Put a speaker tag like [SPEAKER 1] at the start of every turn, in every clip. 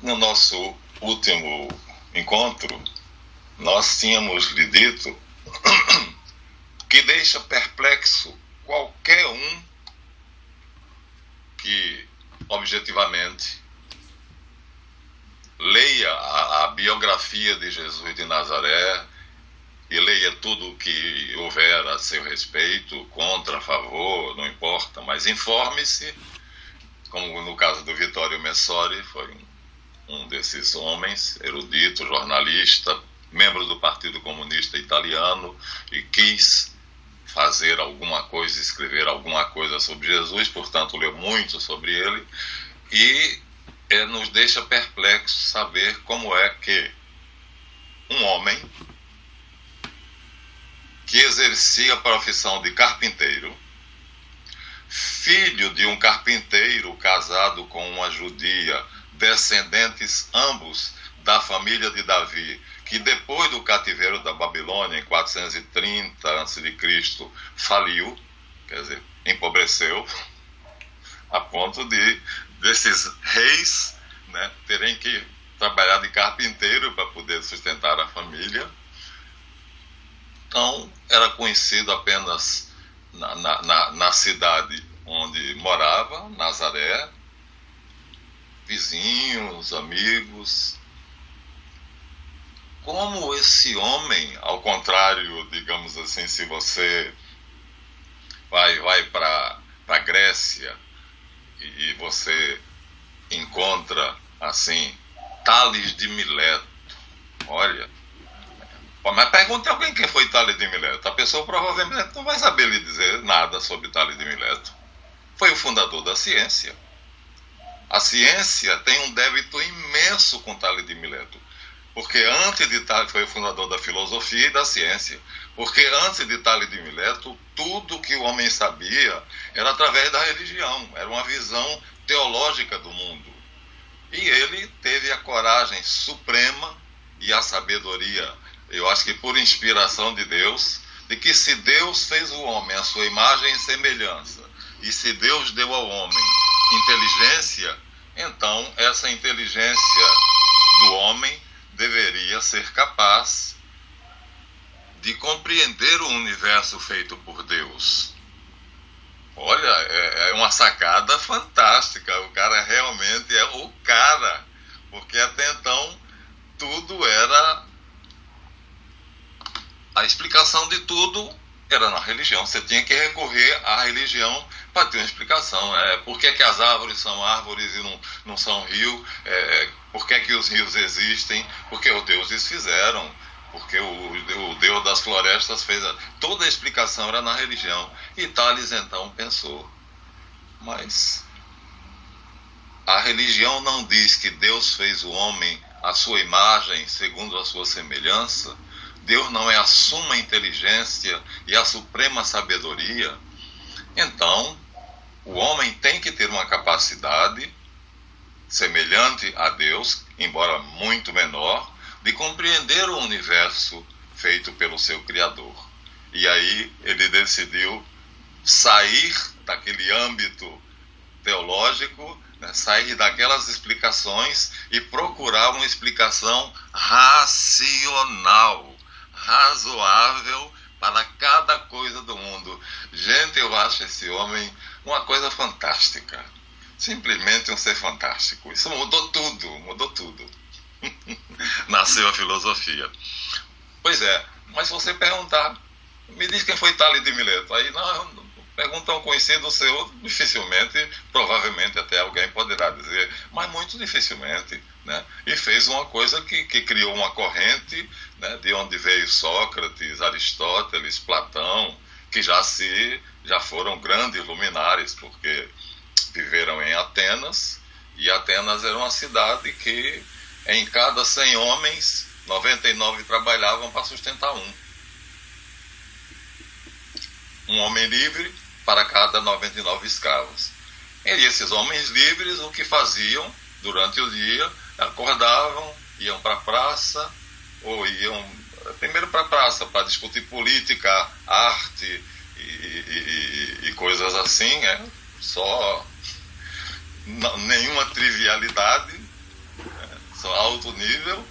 [SPEAKER 1] no nosso último encontro, nós tínhamos lhe dito que deixa perplexo qualquer um que, objetivamente, leia a biografia de Jesus de Nazaré e leia tudo o que houver a seu respeito, contra, a favor, não importa, mas informe-se, como no caso do Vittorio Messori, foi um desses homens, erudito, jornalista, membro do Partido Comunista Italiano, e quis fazer alguma coisa, escrever alguma coisa sobre Jesus, portanto leu muito sobre ele, e nos deixa perplexos saber como é que um homem que exercia a profissão de carpinteiro, filho de um carpinteiro casado com uma judia, descendentes ambos da família de Davi, que depois do cativeiro da Babilônia, em 430 a.C., faliu, quer dizer, empobreceu, a ponto de desses reis, né, terem que trabalhar de carpinteiro para poder sustentar a família. Então, era conhecido apenas na cidade onde morava, Nazaré, vizinhos, amigos. Como esse homem, ao contrário, digamos assim, se você vai para a Grécia e você encontra, assim, Tales de Mileto, olha, mas pergunte a alguém quem foi Tales de Mileto. A pessoa provavelmente não vai saber lhe dizer nada sobre Tales de Mileto. Foi o fundador da ciência. A ciência tem um débito imenso com Tales de Mileto. Porque antes de Tales, foi o fundador da filosofia e da ciência. Porque antes de Tales de Mileto, tudo que o homem sabia era através da religião. Era uma visão teológica do mundo. E ele teve a coragem suprema e a sabedoria, eu acho que por inspiração de Deus, de que se Deus fez o homem à sua imagem e semelhança, e se Deus deu ao homem inteligência, então essa inteligência do homem deveria ser capaz de compreender o universo feito por Deus. Olha, é uma sacada fantástica. O cara realmente é o cara, porque até então tudo era... A explicação de tudo era na religião. Você tinha que recorrer à religião para ter uma explicação. Por que as árvores são árvores e não são rio? Por que os rios existem? Porque os deuses fizeram. Porque o Deus das florestas fez... Toda a explicação era na religião. E Tales então pensou, mas a religião não diz que Deus fez o homem à sua imagem, segundo a sua semelhança? Deus não é a suma inteligência e a suprema sabedoria? Então, o homem tem que ter uma capacidade semelhante a Deus, embora muito menor, de compreender o universo feito pelo seu Criador. E aí ele decidiu sair daquele âmbito teológico, né, sair daquelas explicações e procurar uma explicação racional, razoável para cada coisa do mundo. Gente, eu acho esse homem uma coisa fantástica. Simplesmente um ser fantástico. Isso mudou tudo, mudou tudo. Nasceu a filosofia. Pois é, mas se você perguntar, me diz quem foi Tales de Mileto, aí não, pergunta a um conhecido seu, dificilmente, provavelmente até alguém poderá dizer, mas muito dificilmente, né? E fez uma coisa que criou uma corrente, né, de onde veio Sócrates, Aristóteles, Platão, que já foram grandes luminares, porque viveram em Atenas, e Atenas era uma cidade que em cada 100 homens, 99 trabalhavam para sustentar um. Um homem livre para cada 99 escravos. E esses homens livres, o que faziam durante o dia, acordavam, iam para a praça, ou iam primeiro para a praça para discutir política, arte e coisas assim, só nenhuma trivialidade. educação a alto nível,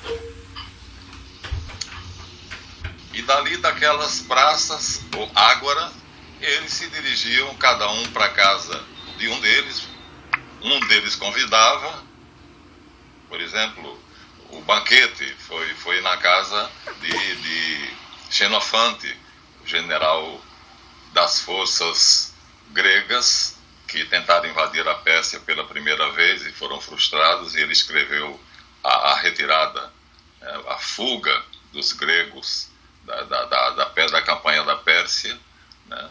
[SPEAKER 1] e dali daquelas praças, ou ágora, eles se dirigiam, cada um para a casa de um deles convidava, por exemplo, o banquete foi na casa de Xenofante, general das forças gregas, que tentaram invadir a Pérsia pela primeira vez e foram frustrados, e ele escreveu a retirada, a fuga dos gregos da campanha da Pérsia, né,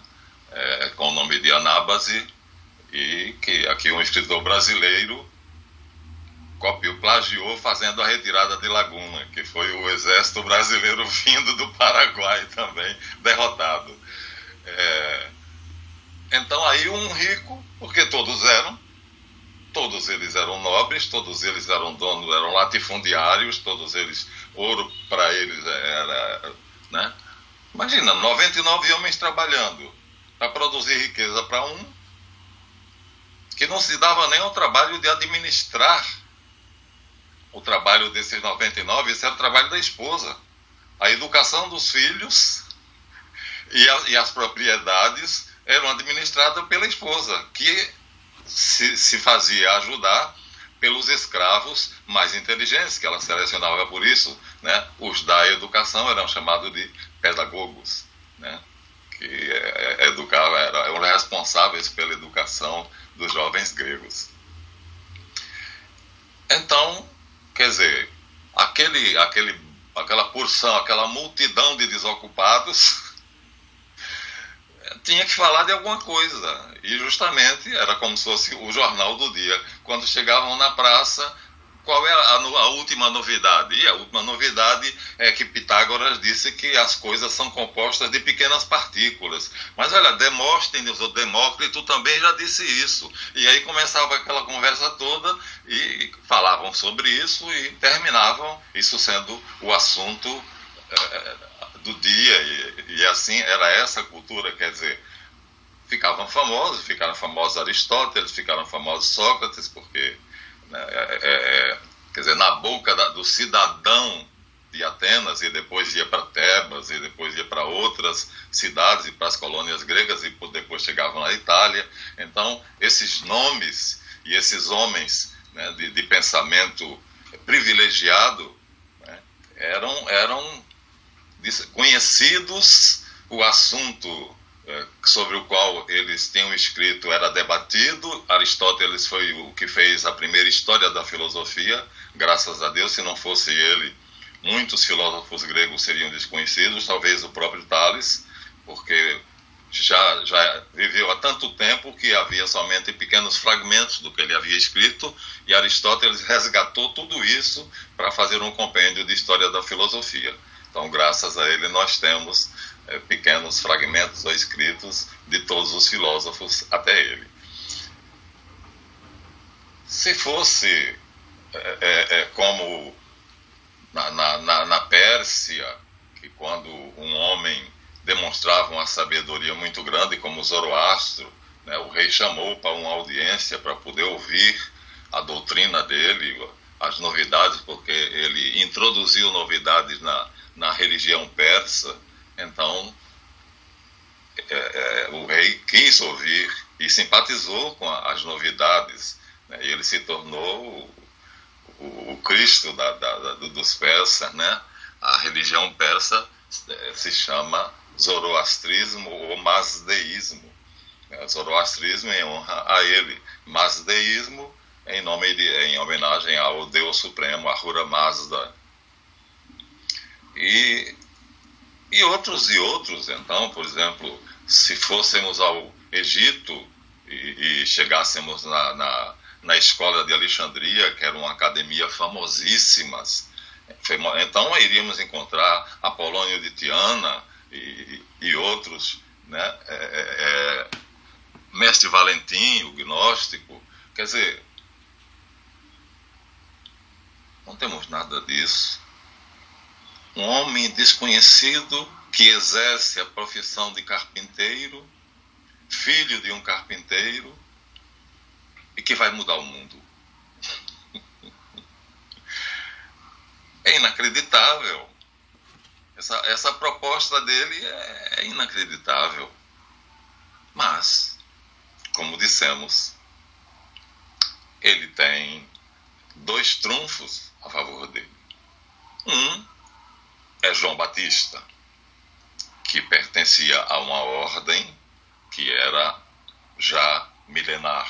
[SPEAKER 1] com o nome de Anábase, e que aqui um escritor brasileiro plagiou fazendo a retirada de Laguna, que foi o exército brasileiro vindo do Paraguai também, derrotado. Então aí um rico, porque todos eles eram nobres, todos eles eram donos, eram latifundiários, todos eles, ouro para eles era, né? Imagina, 99 homens trabalhando para produzir riqueza para um, que não se dava nem o trabalho de administrar o trabalho desses 99, esse era o trabalho da esposa. A educação dos filhos e as propriedades eram administradas pela esposa, que se fazia ajudar pelos escravos mais inteligentes, que ela selecionava por isso, né? Os da educação eram chamados de pedagogos, né? Que eram responsáveis pela educação dos jovens gregos. Então, quer dizer, aquela porção, aquela multidão de desocupados tinha que falar de alguma coisa, e justamente era como se fosse o jornal do dia. Quando chegavam na praça, qual era a última novidade? E a última novidade é que Pitágoras disse que as coisas são compostas de pequenas partículas. Mas olha, Demóstenes ou Demócrito também já disse isso. E aí começava aquela conversa toda e falavam sobre isso e terminavam isso sendo o assunto do dia. E assim era essa cultura, quer dizer, ficaram famosos Aristóteles, ficaram famosos Sócrates, porque quer dizer, na boca do cidadão de Atenas, e depois ia para Tebas, e depois ia para outras cidades, e para as colônias gregas, e depois chegavam na Itália. Então, esses nomes e esses homens, né, de pensamento privilegiado, né, eram conhecidos, o assunto sobre o qual eles tinham escrito era debatido. Aristóteles foi o que fez a primeira história da filosofia, graças a Deus. Se não fosse ele, muitos filósofos gregos seriam desconhecidos, talvez o próprio Tales, porque já viveu há tanto tempo que havia somente pequenos fragmentos do que ele havia escrito, e Aristóteles resgatou tudo isso para fazer um compêndio de história da filosofia. Então, graças a ele, nós temos pequenos fragmentos ou escritos de todos os filósofos até ele. Se fosse como na Pérsia, que quando um homem demonstrava uma sabedoria muito grande, como Zoroastro, né, o rei chamou para uma audiência para poder ouvir a doutrina dele, as novidades, porque ele introduziu novidades na religião persa. Então, o rei quis ouvir e simpatizou com as novidades, né? E ele se tornou o Cristo dos persas, né? A religião persa se chama zoroastrismo ou mazdeísmo. Zoroastrismo em honra a ele, mazdeísmo em homenagem ao Deus Supremo, Ahura Mazda. E outros. Então, por exemplo, se fôssemos ao Egito e chegássemos na escola de Alexandria, que era uma academia famosíssima, então iríamos encontrar Apolônio de Tiana e outros, né? Mestre Valentim, o gnóstico. Quer dizer, não temos nada disso. Um homem desconhecido que exerce a profissão de carpinteiro, filho de um carpinteiro, e que vai mudar o mundo. inacreditável. Essa proposta dele é inacreditável. Mas, como dissemos, ele tem dois trunfos a favor dele. Um é João Batista, que pertencia a uma ordem que era já milenar,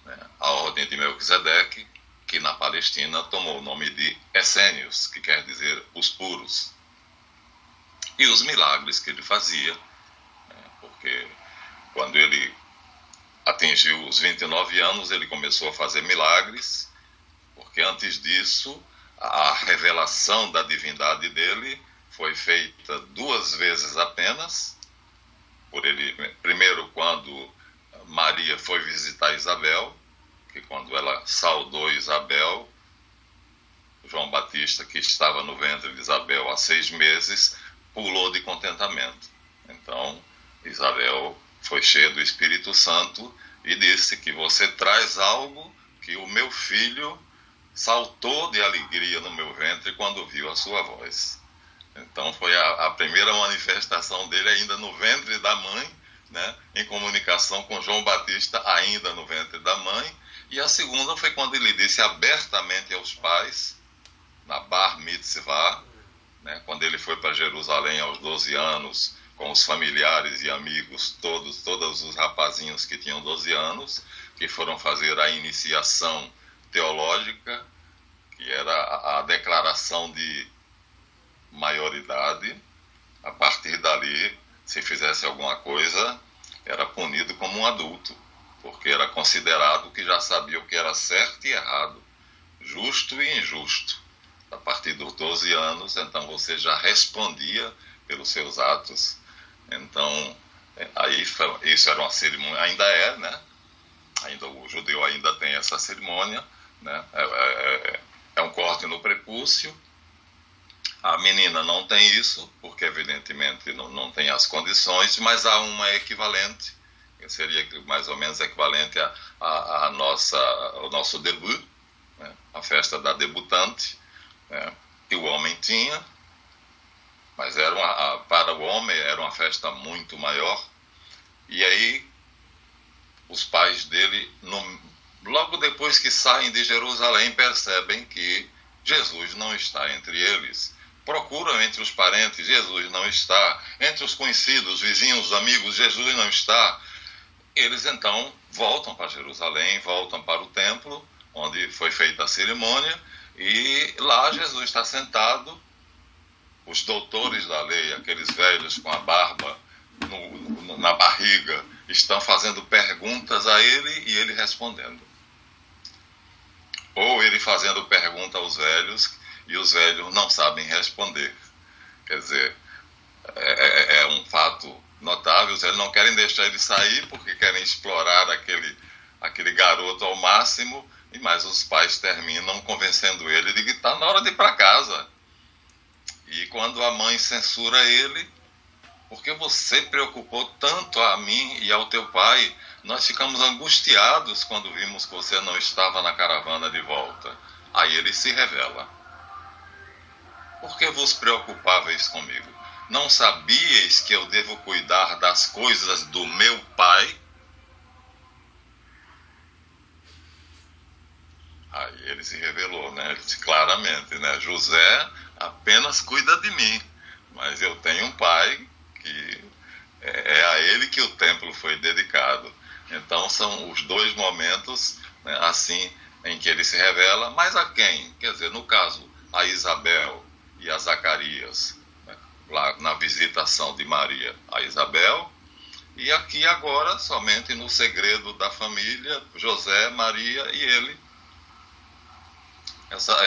[SPEAKER 1] né? A ordem de Melquisedeque, que na Palestina tomou o nome de Essênios, que quer dizer os puros. E os milagres que ele fazia, né? Porque quando ele atingiu os 29 anos, ele começou a fazer milagres, porque antes disso, a revelação da divindade dele foi feita 2 vezes apenas, por ele. Primeiro, quando Maria foi visitar Isabel, que quando ela saudou Isabel, João Batista, que estava no ventre de Isabel há 6 meses, pulou de contentamento. Então, Isabel foi cheia do Espírito Santo e disse que você traz algo que o meu filho saltou de alegria no meu ventre quando viu a sua voz. Então foi a primeira manifestação dele ainda no ventre da mãe, né, em comunicação com João Batista ainda no ventre da mãe. E a segunda foi quando ele disse abertamente aos pais, na Bar Mitzvah, né, quando ele foi para Jerusalém aos 12 anos, com os familiares e amigos, todos os rapazinhos que tinham 12 anos, que foram fazer a iniciação teológica, que era a declaração de maioridade. A partir dali, se fizesse alguma coisa, era punido como um adulto, porque era considerado que já sabia o que era certo e errado, justo e injusto. A partir dos 12 anos, então você já respondia pelos seus atos. Então, aí isso era uma cerimônia, ainda é, né? Ainda o judeu ainda tem essa cerimônia, né? É um corte no prepúcio. A menina não tem isso, porque evidentemente não tem as condições, mas há uma equivalente, que seria mais ou menos equivalente ao nosso debut, né? A festa da debutante, né? Que o homem tinha, mas para o homem era uma festa muito maior. E aí os pais dele, logo depois que saem de Jerusalém, percebem que Jesus não está entre eles. Procuram entre os parentes, Jesus não está. Entre os conhecidos, vizinhos, amigos, Jesus não está. Eles então voltam para Jerusalém, voltam para o templo, onde foi feita a cerimônia, e lá Jesus está sentado. Os doutores da lei, aqueles velhos com a barba na barriga, estão fazendo perguntas a ele e ele respondendo. Ou ele fazendo pergunta aos velhos e os velhos não sabem responder. Quer dizer, é um fato notável. Eles não querem deixar ele sair porque querem explorar aquele garoto ao máximo, mas os pais terminam convencendo ele de que está na hora de ir para casa. E quando a mãe censura ele, porque você preocupou tanto a mim e ao teu pai, nós ficamos angustiados quando vimos que você não estava na caravana de volta. Aí ele se revela. Por que vos preocupáveis comigo? Não sabíeis que eu devo cuidar das coisas do meu pai? Aí ele se revelou, né? Ele disse claramente, né? José apenas cuida de mim, mas eu tenho um pai que é a ele que o templo foi dedicado. Então são os dois momentos, né, assim, em que ele se revela. Mas a quem? Quer dizer, no caso, a Isabel e a Zacarias, né, lá na visitação de Maria, a Isabel, e aqui agora, somente no segredo da família, José, Maria e ele.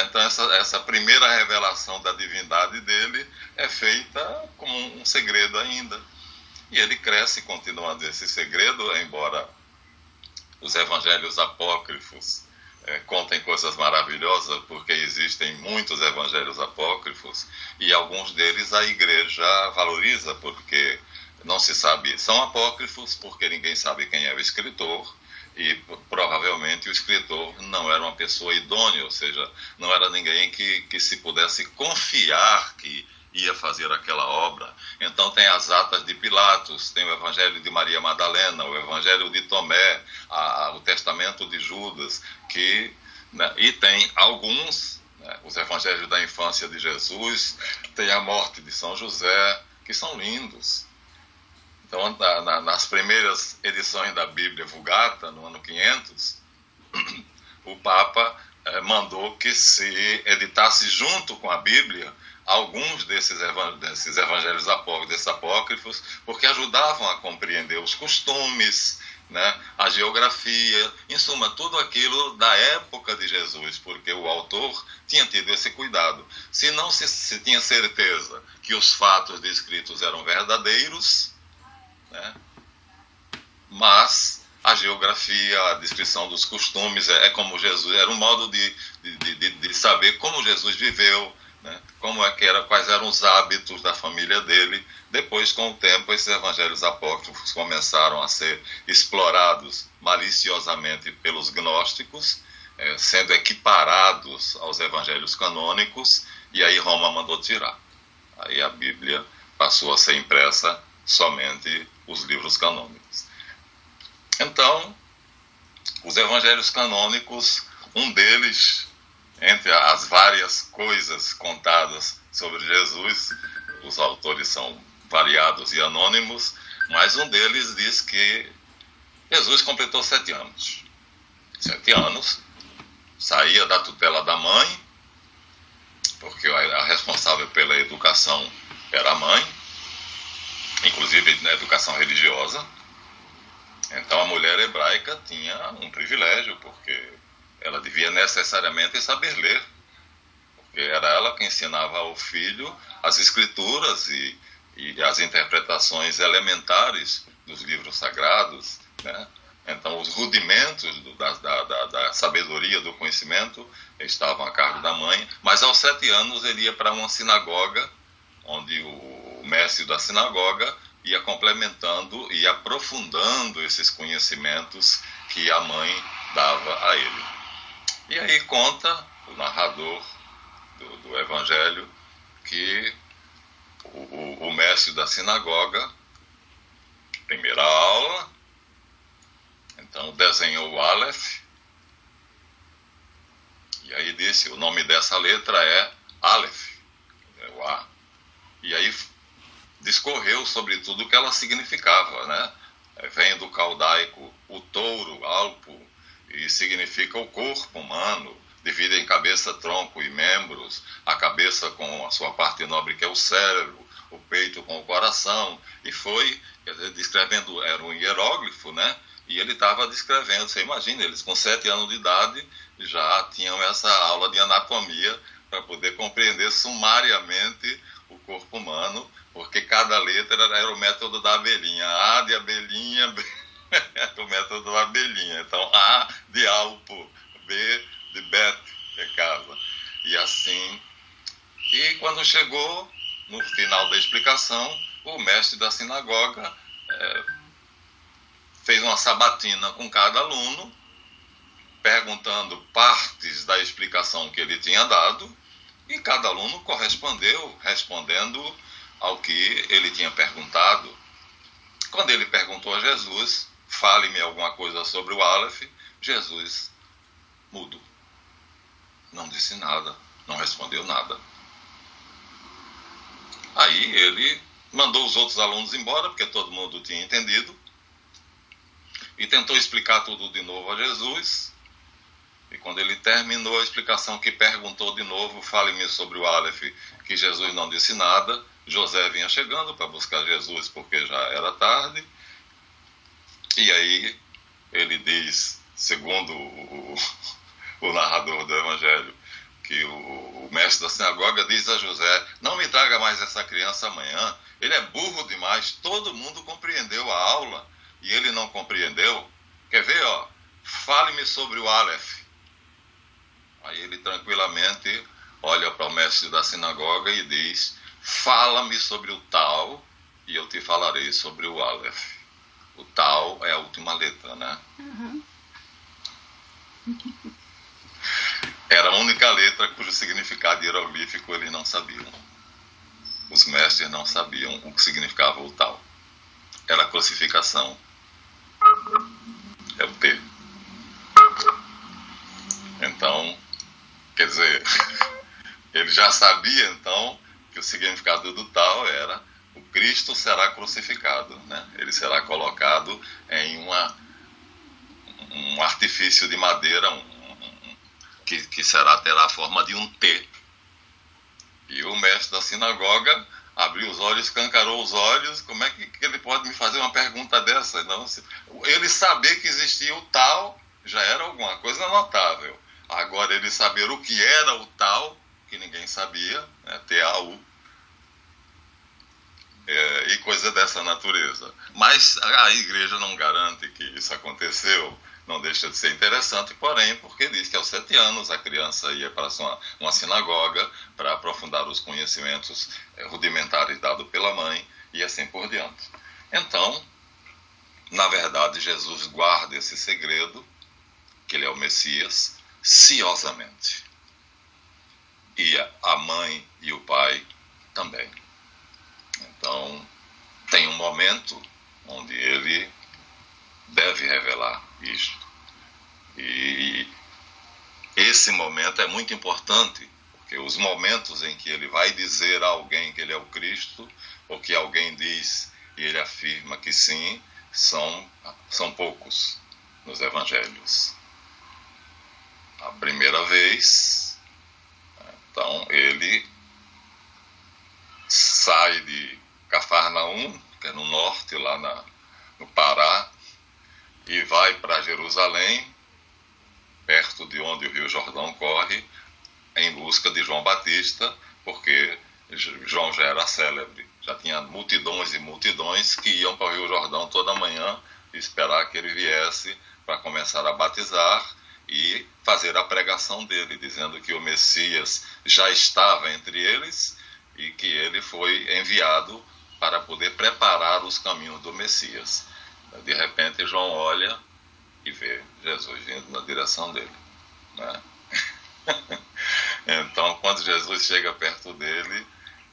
[SPEAKER 1] Então essa primeira revelação da divindade dele é feita como um segredo ainda. E ele cresce continuando esse segredo, embora os evangelhos apócrifos contem coisas maravilhosas, porque existem muitos evangelhos apócrifos, e alguns deles a igreja valoriza, porque não se sabe, são apócrifos, porque ninguém sabe quem é o escritor, e provavelmente provavelmente o escritor não era uma pessoa idônea, ou seja, não era ninguém que se pudesse confiar que ia fazer aquela obra. Então tem as atas de Pilatos, tem o Evangelho de Maria Madalena, o Evangelho de Tomé, o Testamento de Judas, né, e tem alguns, né, os Evangelhos da infância de Jesus, tem a morte de São José, que são lindos. Então, nas primeiras edições da Bíblia Vulgata, no ano 500, o Papa mandou que se editasse junto com a Bíblia alguns desses evangelhos apócrifos, porque ajudavam a compreender os costumes, né, a geografia, em suma, tudo aquilo da época de Jesus, porque o autor tinha tido esse cuidado. Se não se tinha certeza que os fatos descritos eram verdadeiros, né, mas a geografia, a descrição dos costumes, é como Jesus, era um modo de saber como Jesus viveu, né, quais eram os hábitos da família dele. Depois, com o tempo, esses evangelhos apócrifos começaram a ser explorados maliciosamente pelos gnósticos, sendo equiparados aos evangelhos canônicos, e aí Roma mandou tirar. Aí a Bíblia passou a ser impressa somente os livros canônicos. Então, os evangelhos canônicos, um deles, entre as várias coisas contadas sobre Jesus, os autores são variados e anônimos, mas um deles diz que Jesus completou 7 anos. 7 anos, saía da tutela da mãe, porque a responsável pela educação era a mãe, inclusive na educação religiosa. Então a mulher hebraica tinha um privilégio, porque ela devia necessariamente saber ler, porque era ela que ensinava ao filho as escrituras e as interpretações elementares dos livros sagrados, né? Então os rudimentos da sabedoria, do conhecimento, estavam a cargo da mãe, mas aos 7 anos ele ia para uma sinagoga, onde o mestre da sinagoga ia complementando e aprofundando esses conhecimentos que a mãe dava a ele. E aí conta o narrador do Evangelho que o mestre da sinagoga, primeira aula, então desenhou o Aleph, e aí disse, o nome dessa letra é Aleph, é o A. E aí discorreu sobre tudo o que ela significava, né? Vem do caldaico o touro, alpo, e significa o corpo humano, divide em cabeça, tronco e membros, a cabeça com a sua parte nobre que é o cérebro, o peito com o coração, e foi, quer dizer, descrevendo, era um hieróglifo, né? E ele estava descrevendo, você imagina, eles com 7 anos de idade já tinham essa aula de anatomia para poder compreender sumariamente o corpo humano, porque cada letra era o método da abelhinha. A de abelhinha, B é o método da abelhinha. Então, A de alpo, B de bet, que é casa. E assim, e quando chegou no final da explicação, o mestre da sinagoga fez uma sabatina com cada aluno, perguntando partes da explicação que ele tinha dado, e cada aluno correspondeu, respondendo ao que ele tinha perguntado. Quando ele perguntou a Jesus, fale-me alguma coisa sobre o Aleph, Jesus, mudo, não disse nada, não respondeu nada. Aí ele mandou os outros alunos embora, porque todo mundo tinha entendido, e tentou explicar tudo de novo a Jesus. E quando ele terminou a explicação, que perguntou de novo, fale-me sobre o Aleph, que Jesus não disse nada. José vinha chegando para buscar Jesus, porque já era tarde. E aí ele diz, segundo o narrador do Evangelho, que o mestre da sinagoga diz a José, não me traga mais essa criança amanhã, ele é burro demais, todo mundo compreendeu a aula e ele não compreendeu. Quer ver, ó, fale-me sobre o Aleph. Aí ele tranquilamente olha para o mestre da sinagoga e diz, fala-me sobre o tal e eu te falarei sobre o Aleph. O tal é a última letra, né? Uhum. Era a única letra cujo significado hieroglífico eles não sabiam. Os mestres não sabiam o que significava o tal. Era a crucificação. É o T. Então, quer dizer, ele já sabia então que o significado do tal era: o Cristo será crucificado, né? Ele será colocado em um artifício de madeira que terá a forma de um T. E o mestre da sinagoga abriu os olhos, escancarou os olhos. Como é que ele pode me fazer uma pergunta dessa? Não, ele saber que existia o tal já era alguma coisa notável. Agora, ele saber o que era o tal, que ninguém sabia, né, T-A-U, e coisa dessa natureza. Mas a igreja não garante que isso aconteceu. Não deixa de ser interessante, porém, porque diz que aos 7 anos a criança ia para uma sinagoga para aprofundar os conhecimentos rudimentares dados pela mãe e assim por diante. Então, na verdade, Jesus guarda esse segredo, que ele é o Messias, ciosamente. E a mãe e o pai também. Então, tem um momento onde ele deve revelar isto. E esse momento é muito importante, porque os momentos em que ele vai dizer a alguém que ele é o Cristo, ou que alguém diz e ele afirma que sim, são poucos nos evangelhos. A primeira vez, então, ele sai de Cafarnaum, que é no norte, lá no Pará, e vai para Jerusalém, perto de onde o Rio Jordão corre, em busca de João Batista, porque João já era célebre, já tinha multidões e multidões que iam para o Rio Jordão toda manhã esperar que ele viesse para começar a batizar e fazer a pregação dele, dizendo que o Messias já estava entre eles e que ele foi enviado para poder preparar os caminhos do Messias. De repente, João olha e vê Jesus vindo na direção dele, né? Então, quando Jesus chega perto dele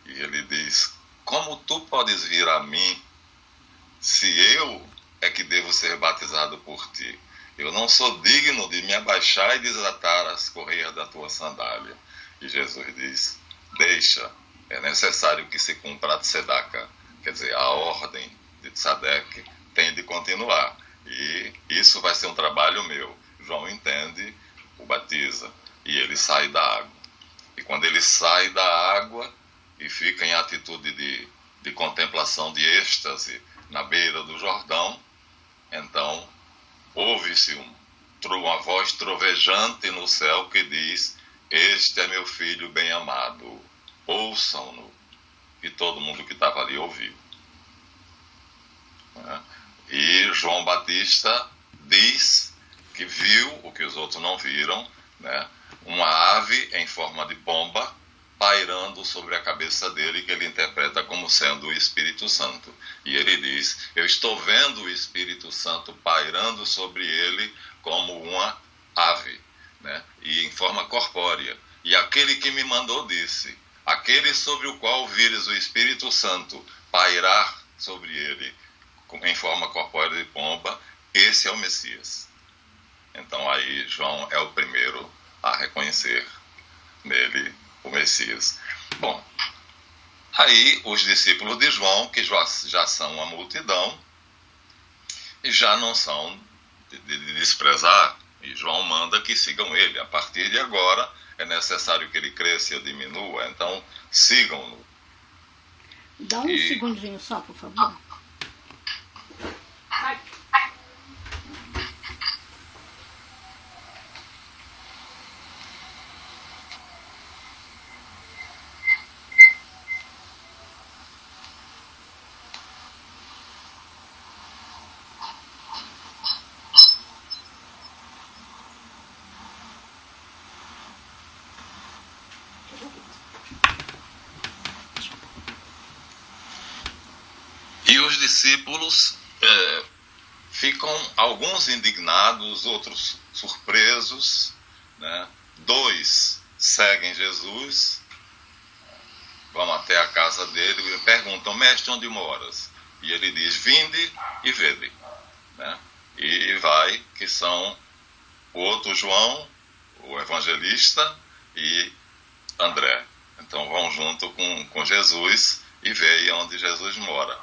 [SPEAKER 1] e ele diz: como tu podes vir a mim se eu é que devo ser batizado por ti? Eu não sou digno de me abaixar e desatar as correias da tua sandália. E Jesus diz: deixa, é necessário que se cumpra a tzedaka, quer dizer, a ordem de Tzadek tem de continuar. E isso vai ser um trabalho meu. João entende, o batiza, e ele sai da água. E quando ele sai da água e fica em atitude de contemplação, de êxtase, na beira do Jordão, então ouve-se uma voz trovejante no céu que diz: este é meu filho bem-amado, ouçam-no. E todo mundo que estava ali ouviu. E João Batista diz que viu o que os outros não viram, né? Uma ave em forma de pomba pairando sobre a cabeça dele, que ele interpreta como sendo o Espírito Santo. E ele diz: eu estou vendo o Espírito Santo pairando sobre ele como uma ave, né? E em forma corpórea. E aquele que me mandou disse: aquele sobre o qual vires o Espírito Santo pairar sobre ele em forma corpórea de pomba, esse é o Messias. Então aí João é o primeiro a reconhecer nele o Messias. Bom, aí os discípulos de João, que já são uma multidão, e já não são de desprezar, e João manda que sigam ele. A partir de agora é necessário que ele cresça e eu diminua, então sigam-no.
[SPEAKER 2] Dá um segundinho só, por favor.
[SPEAKER 1] E os discípulos ficam alguns indignados, outros surpresos, né? 2 seguem Jesus, vão até a casa dele e perguntam: mestre, onde moras? E ele diz: vinde e vede, né? E vai, que são o outro João, o evangelista, e André. Então vão junto com Jesus e veem onde Jesus mora.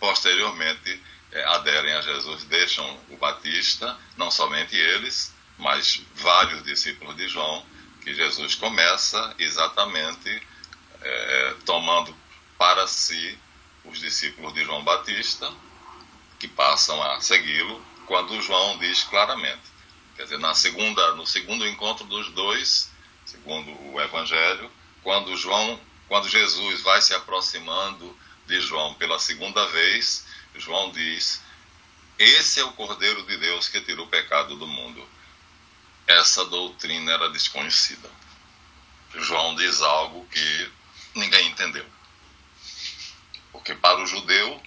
[SPEAKER 1] Posteriormente aderem a Jesus, deixam o Batista, não somente eles, mas vários discípulos de João, que Jesus começa exatamente tomando para si os discípulos de João Batista, que passam a segui-lo, quando João diz claramente. Quer dizer, no segundo encontro dos dois, segundo o Evangelho, quando Jesus vai se aproximando de João pela segunda vez, João diz: esse é o Cordeiro de Deus que tira o pecado do mundo. Essa doutrina era desconhecida. João diz algo que ninguém entendeu. Porque para o judeu,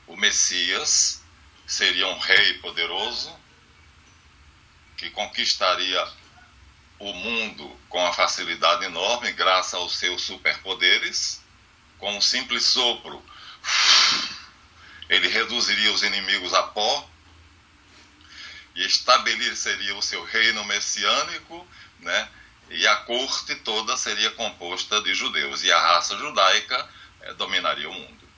[SPEAKER 1] o Messias seria um rei poderoso que conquistaria o mundo com uma facilidade enorme, graças aos seus superpoderes. Com um simples sopro, ele reduziria os inimigos a pó e estabeleceria o seu reino messiânico, né? E a corte toda seria composta de judeus, e a raça judaica dominaria o mundo.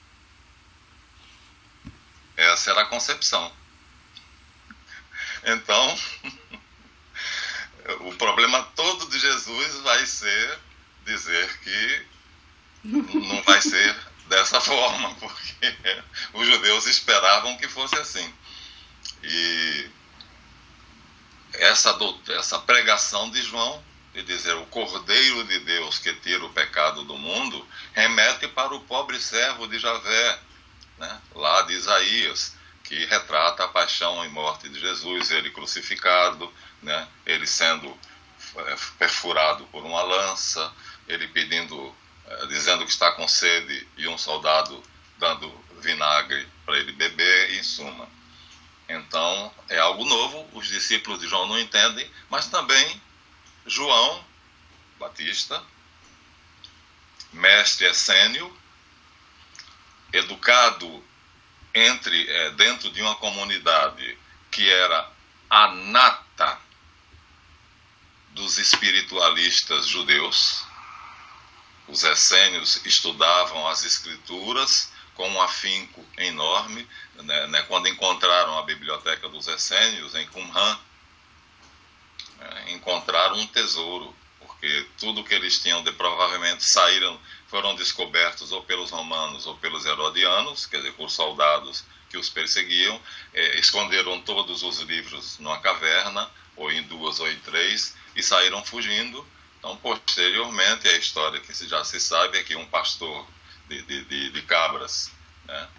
[SPEAKER 1] Essa era a concepção. Então, o problema todo de Jesus vai ser dizer que não vai ser dessa forma, porque os judeus esperavam que fosse assim. E essa pregação de João, de dizer o Cordeiro de Deus que tira o pecado do mundo, remete para o pobre servo de Javé, né? Lá de Isaías, que retrata a paixão e morte de Jesus, ele crucificado, né? Ele sendo perfurado por uma lança, ele dizendo que está com sede, e um soldado dando vinagre para ele beber, em suma. Então, é algo novo, os discípulos de João não entendem, mas também João Batista, mestre essênio, educado dentro de uma comunidade que era a nata dos espiritualistas judeus. Os essênios estudavam as escrituras com um afinco enorme, né? Quando encontraram a biblioteca dos essênios em Qumran, encontraram um tesouro, porque tudo que eles tinham provavelmente foram descobertos ou pelos romanos ou pelos herodianos, quer dizer, por soldados que os perseguiam, esconderam todos os livros numa caverna, ou em 2 ou em 3, e saíram fugindo. Então, posteriormente, a história que já se sabe é que um pastor de cabras, né,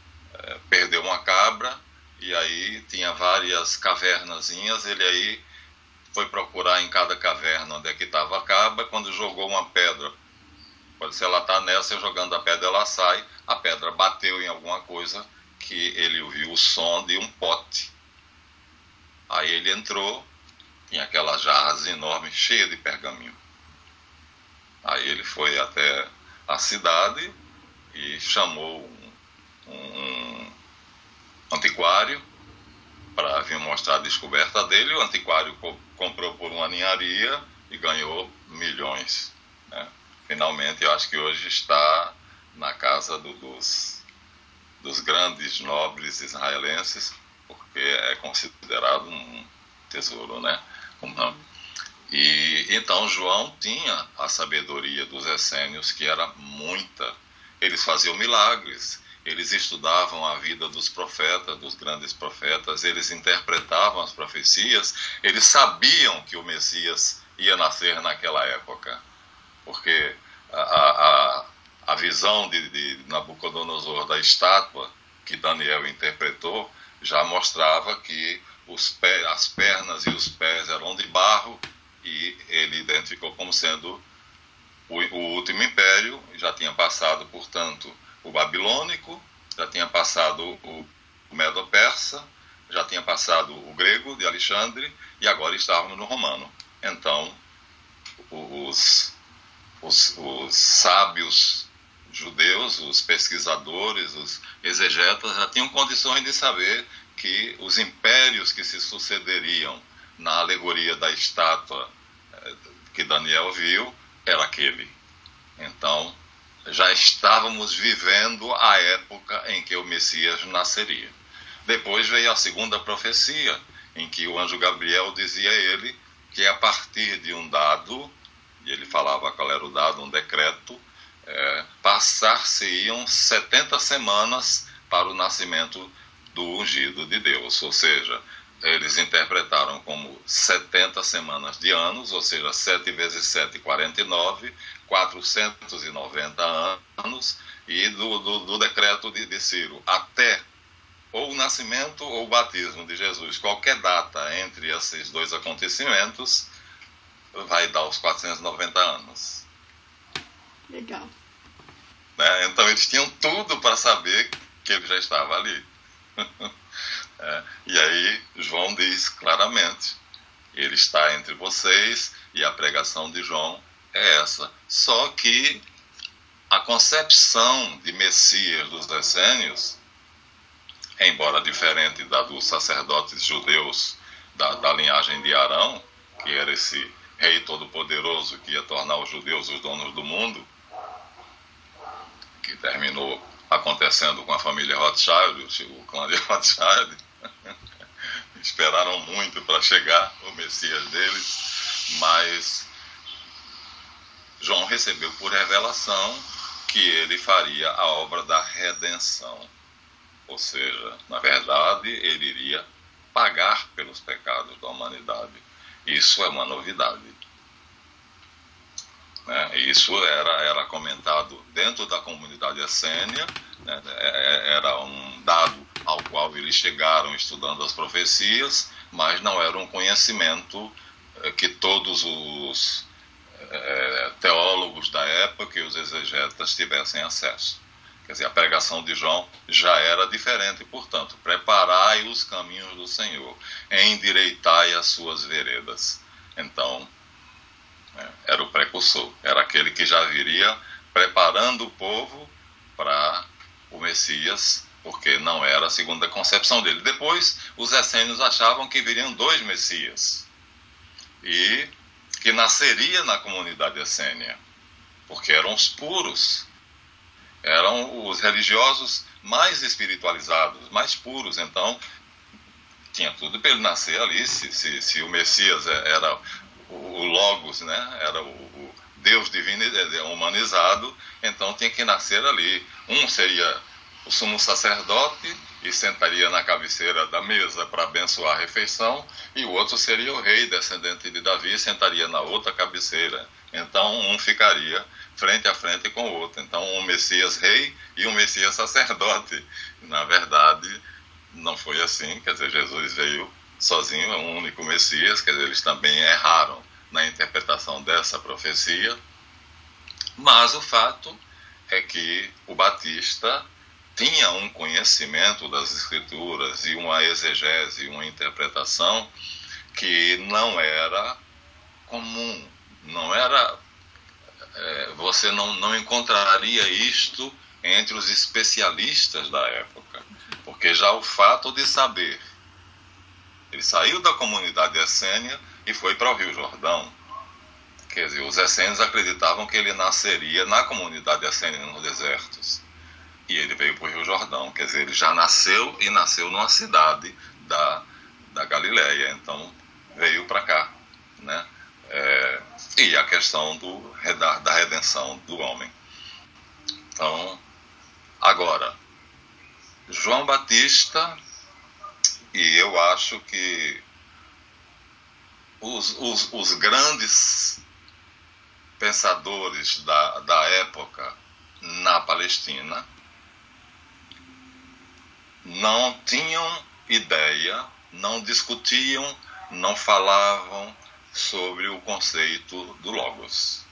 [SPEAKER 1] perdeu uma cabra, e aí tinha várias cavernazinhas, ele aí foi procurar em cada caverna onde é que estava a cabra. Quando jogou uma pedra, pode ser ela está nessa, jogando a pedra ela sai, a pedra bateu em alguma coisa que ele ouviu o som de um pote. Aí ele entrou, tinha aquelas jarras enormes cheias de pergaminho. Aí ele foi até a cidade e chamou um antiquário para vir mostrar a descoberta dele. O antiquário comprou por uma ninharia e ganhou milhões, né? Finalmente, eu acho que hoje está na casa dos grandes nobres israelenses, porque é considerado um tesouro, né? E então João tinha a sabedoria dos essênios, que era muita. Eles faziam milagres, eles estudavam a vida dos profetas, dos grandes profetas, eles interpretavam as profecias, eles sabiam que o Messias ia nascer naquela época, porque a visão de Nabucodonosor da estátua que Daniel interpretou já mostrava que as pernas e os pés eram de barro, e ele identificou como sendo o último império. Já tinha passado, portanto, o babilônico, já tinha passado o medo-persa, já tinha passado o grego de Alexandre e agora estávamos no romano. Então, os sábios judeus, os pesquisadores, os exegetas já tinham condições de saber que os impérios que se sucederiam na alegoria da estátua que Daniel viu era aquele. Então, já estávamos vivendo a época em que o Messias nasceria. Depois veio a segunda profecia, em que o anjo Gabriel dizia a ele que a partir de um dado, e ele falava qual era o dado, um decreto, passar-se-iam 70 semanas para o nascimento do ungido de Deus. Ou seja, eles interpretaram como 70 semanas de anos, ou seja, 7 vezes 7, 49, 490 anos, e do decreto de Ciro, até ou o nascimento ou o batismo de Jesus, qualquer data entre esses dois acontecimentos, vai dar os 490 anos.
[SPEAKER 2] Legal.
[SPEAKER 1] Né? Então eles tinham tudo para saber que ele já estava ali. E aí João diz claramente, ele está entre vocês, e a pregação de João é essa. Só que a concepção de Messias dos essênios, embora diferente da dos sacerdotes judeus da linhagem de Arão, que era esse rei todo-poderoso que ia tornar os judeus os donos do mundo, que terminou acontecendo com a família Rothschild, o clã de Rothschild. Esperaram muito para chegar o Messias deles, mas João recebeu por revelação que ele faria a obra da redenção. Ou seja, na verdade, ele iria pagar pelos pecados da humanidade. Isso é uma novidade. Né? Isso era comentado dentro da comunidade essênia, né? Era um dado ao qual eles chegaram estudando as profecias, mas não era um conhecimento que todos os teólogos da época e os exegetas tivessem acesso. Quer dizer, a pregação de João já era diferente, portanto, preparai os caminhos do Senhor, endireitai as suas veredas. Então, era o precursor, era aquele que já viria preparando o povo para o Messias, porque não era a segunda concepção dele. Depois, os essênios achavam que viriam 2 Messias, e que nasceria na comunidade essênia, porque eram os puros, eram os religiosos mais espiritualizados, mais puros. Então, tinha tudo para ele nascer ali, se o Messias era o Logos, né? Era o Deus divino humanizado, então tinha que nascer ali. Um seria o sumo sacerdote e sentaria na cabeceira da mesa para abençoar a refeição, e o outro seria o rei descendente de Davi e sentaria na outra cabeceira. Então um ficaria frente a frente com o outro. Então um Messias rei e um Messias sacerdote. Na verdade, não foi assim. Quer dizer, Jesus veio sozinho, é um único Messias. Quer dizer, eles também erraram na interpretação dessa profecia. Mas o fato é que o Batista tinha um conhecimento das Escrituras e uma exegese, uma interpretação que não era comum, não era... você não encontraria isto entre os especialistas da época, porque já o fato de saber, ele saiu da comunidade essênia e foi para o Rio Jordão. Quer dizer, os essênios acreditavam que ele nasceria na comunidade essênia nos desertos, e ele veio para o Rio Jordão. Quer dizer, ele já nasceu, e nasceu numa cidade da Galileia, então veio para cá, né? E a questão da redenção do homem. Então, agora, João Batista, e eu acho que os grandes pensadores da época na Palestina não tinham ideia, não discutiam, não falavam sobre o conceito do Logos.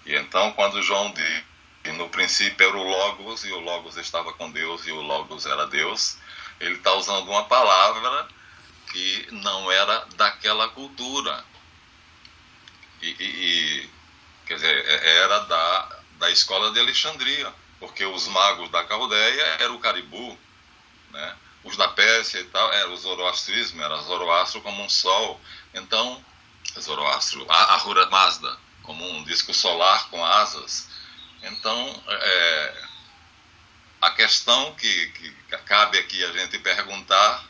[SPEAKER 1] E então, quando João diz que no princípio era o Logos, e o Logos estava com Deus, e o Logos era Deus, Ele está usando uma palavra que não era daquela cultura. Quer dizer, era da escola de Alexandria, porque os magos da Caldeia eram o Caribu, né? Os da Pérsia e tal, era o zoroastrismo, era Zoroastro como um sol. Então, Zoroastro, a Ahura Mazda, como um disco solar com asas. Então, a questão que cabe aqui a gente perguntar,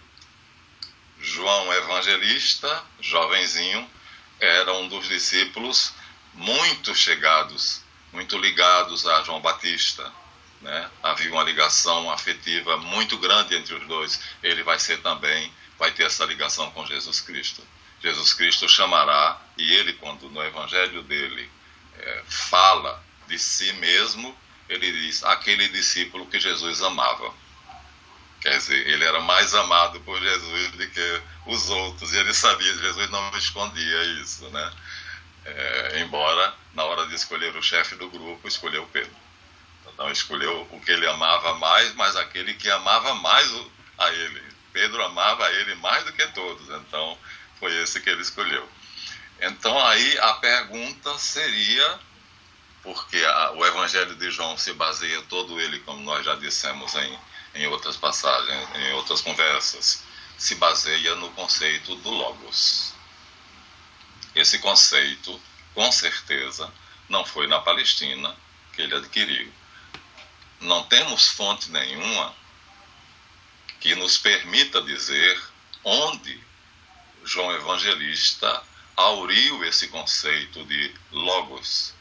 [SPEAKER 1] João Evangelista, jovenzinho, era um dos discípulos muito chegados, muito ligados a João Batista, né? Havia uma ligação afetiva muito grande entre os dois. Ele vai ter essa ligação com Jesus Cristo. Jesus Cristo chamará, e ele, quando no evangelho dele fala de si mesmo, ele diz, aquele discípulo que Jesus amava. Quer dizer, ele era mais amado por Jesus do que os outros, e ele sabia, Jesus não escondia isso, né? Embora, na hora de escolher o chefe do grupo, escolheu Pedro. Então, escolheu o que ele amava mais, mas aquele que amava mais a ele. Pedro amava a ele mais do que todos, então foi esse que ele escolheu. Então, aí a pergunta seria, porque o Evangelho de João se baseia todo ele, como nós já dissemos em outras passagens, em outras conversas, se baseia no conceito do Logos. Esse conceito, com certeza, não foi na Palestina que ele adquiriu. Não temos fonte nenhuma que nos permita dizer onde João Evangelista auriu esse conceito de Logos.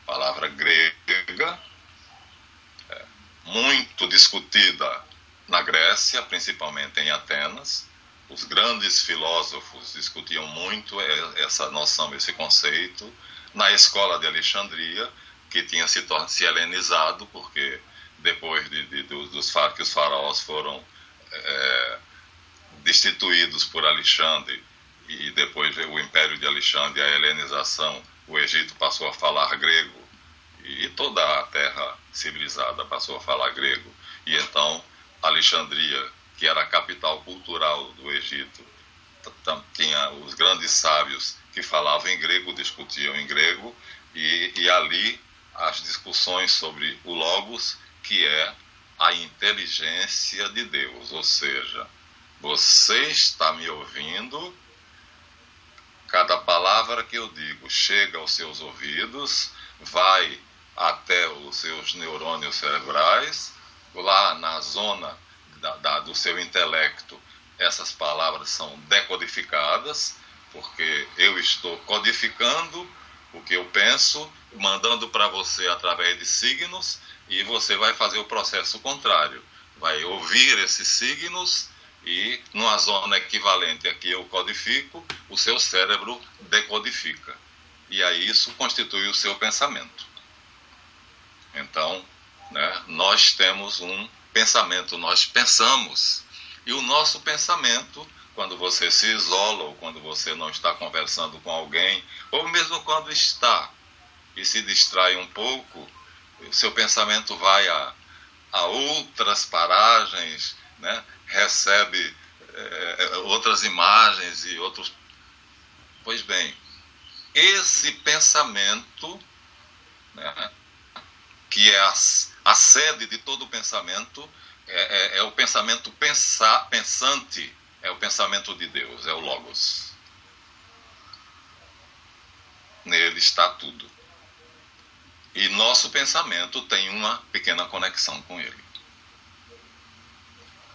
[SPEAKER 1] Palavra grega, muito discutida na Grécia, principalmente em Atenas. Os grandes filósofos discutiam muito essa noção, esse conceito, na escola de Alexandria, que tinha se helenizado, porque depois que os faraós foram destituídos por Alexandre, e depois veio o Império de Alexandre, a helenização, o Egito passou a falar grego, e toda a terra civilizada passou a falar grego. E então, Alexandria, que era a capital cultural do Egito, tinha os grandes sábios que falavam em grego, discutiam em grego, e ali as discussões sobre o Logos, que é a inteligência de Deus. Ou seja, você está me ouvindo, cada palavra que eu digo chega aos seus ouvidos, vai até os seus neurônios cerebrais, lá na zona do seu intelecto, essas palavras são decodificadas, porque eu estou codificando o que eu penso, mandando para você através de signos, e você vai fazer o processo contrário. Vai ouvir esses signos e, numa zona equivalente a que eu codifico, o seu cérebro decodifica. E aí isso constitui o seu pensamento. Então, né, nós temos um pensamento, nós pensamos. E o nosso pensamento, quando você se isola, ou quando você não está conversando com alguém, ou mesmo quando está e se distrai um pouco, o seu pensamento vai a outras paragens, né? Recebe outras imagens e outros... Pois bem, esse pensamento, né, que é a sede de todo o pensamento, é o pensamento pensante, é o pensamento de Deus, é o Logos. Nele está tudo. E nosso pensamento tem uma pequena conexão com ele.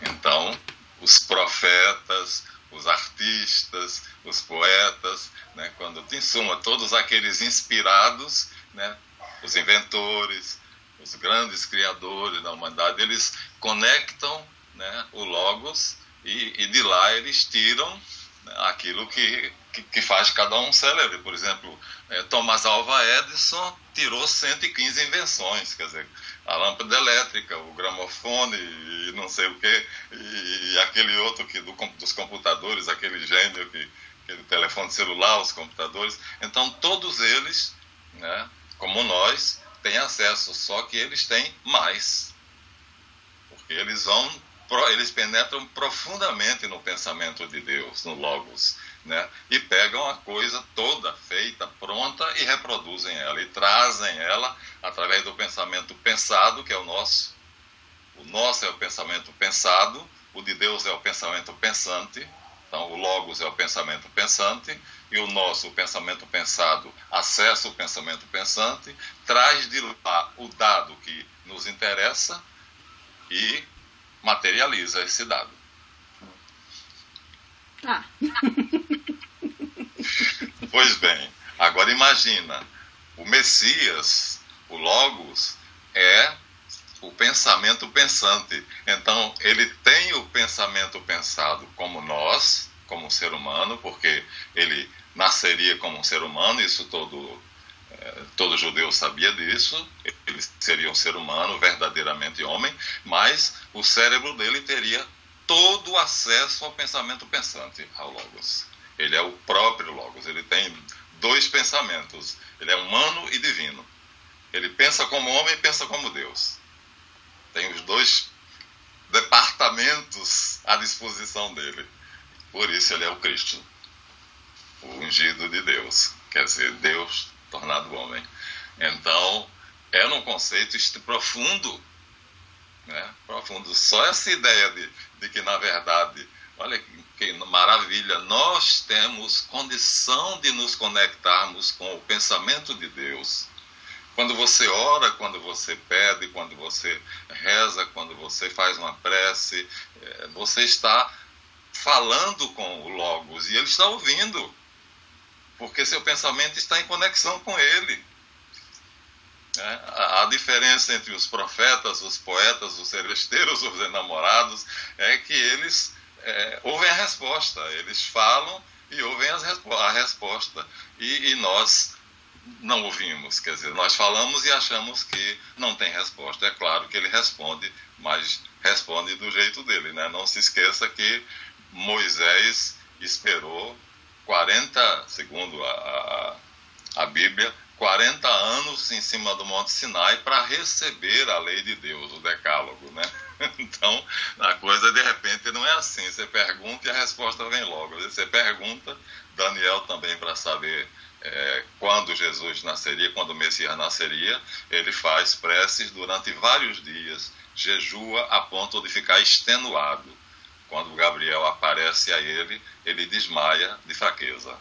[SPEAKER 1] Então, os profetas, os artistas, os poetas, né, quando, em suma, todos aqueles inspirados, né, os inventores, os grandes criadores da humanidade, eles conectam, né, o Logos e de lá eles tiram, né, aquilo que faz cada um célebre. Por exemplo, Thomas Alva Edison tirou 115 invenções, quer dizer, a lâmpada elétrica, o gramofone e não sei o quê, e aquele outro dos computadores, aquele gênio aquele telefone celular, os computadores. Então todos eles, né, como nós, têm acesso, só que eles têm mais, porque eles vão eles penetram profundamente no pensamento de Deus, no Logos, né? E pegam a coisa toda feita, pronta, e reproduzem ela, e trazem ela através do pensamento pensado, que é o nosso. O nosso é o pensamento pensado, o de Deus é o pensamento pensante. Então, o Logos é o pensamento pensante, e o nosso, o pensamento pensado, acessa o pensamento pensante, traz de lá o dado que nos interessa e materializa esse dado.
[SPEAKER 2] Tá.
[SPEAKER 1] Pois bem, agora imagina, o Messias, o Logos, é o pensamento pensante. Então, ele tem o pensamento pensado como nós, como ser humano, porque ele nasceria como um ser humano, isso todo judeu sabia disso, ele seria um ser humano, verdadeiramente homem, mas o cérebro dele teria todo o acesso ao pensamento pensante, ao Logos. Ele é o próprio Logos, ele tem dois pensamentos, ele é humano e divino. Ele pensa como homem e pensa como Deus. Tem os dois departamentos à disposição dele. Por isso ele é o Cristo, o ungido de Deus, quer dizer, Deus tornado homem. Então, é um conceito profundo, né? Profundo. Só essa ideia de que, na verdade, olha que maravilha, nós temos condição de nos conectarmos com o pensamento de Deus. Quando você ora, quando você pede, quando você reza, quando você faz uma prece, você está falando com o Logos e ele está ouvindo, porque seu pensamento está em conexão com ele. A diferença entre os profetas, os poetas, os seresteiros, os enamorados, é que eles ouvem a resposta, eles falam e ouvem a resposta, e nós não ouvimos, quer dizer, nós falamos e achamos que não tem resposta. É claro que ele responde, mas responde do jeito dele, né? Não se esqueça que Moisés esperou 40, segundo a Bíblia, 40 anos em cima do Monte Sinai para receber a lei de Deus, o decálogo, né? Então, a coisa de repente não é assim, você pergunta e a resposta vem logo. Você pergunta, Daniel também, para saber quando Jesus nasceria, quando o Messias nasceria, ele faz preces durante vários dias, jejua a ponto de ficar extenuado. Quando Gabriel aparece a ele, ele desmaia de fraqueza.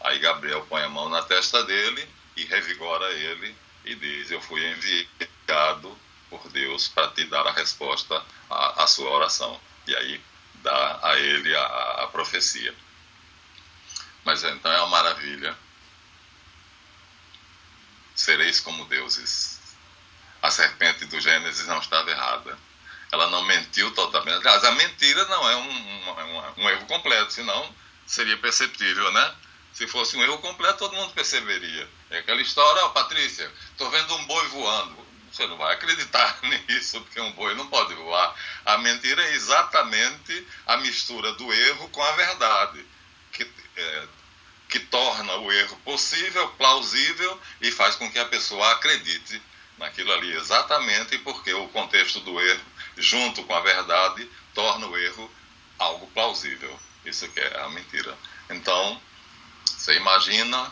[SPEAKER 1] Aí Gabriel põe a mão na testa dele e revigora ele e diz: eu fui enviado por Deus para te dar a resposta à sua oração. E aí dá a ele a profecia. Mas então é uma maravilha. Sereis como deuses. A serpente do Gênesis não estava errada. Ela não mentiu totalmente. Aliás, a mentira não é um erro completo, senão seria perceptível, né? Se fosse um erro completo, todo mundo perceberia. É aquela história: Patrícia, estou vendo um boi voando. Você não vai acreditar nisso, porque um boi não pode voar. A mentira é exatamente a mistura do erro com a verdade, que torna o erro possível, plausível, e faz com que a pessoa acredite naquilo ali exatamente, porque o contexto do erro, junto com a verdade, torna o erro algo plausível. Isso que é a mentira. Então, você imagina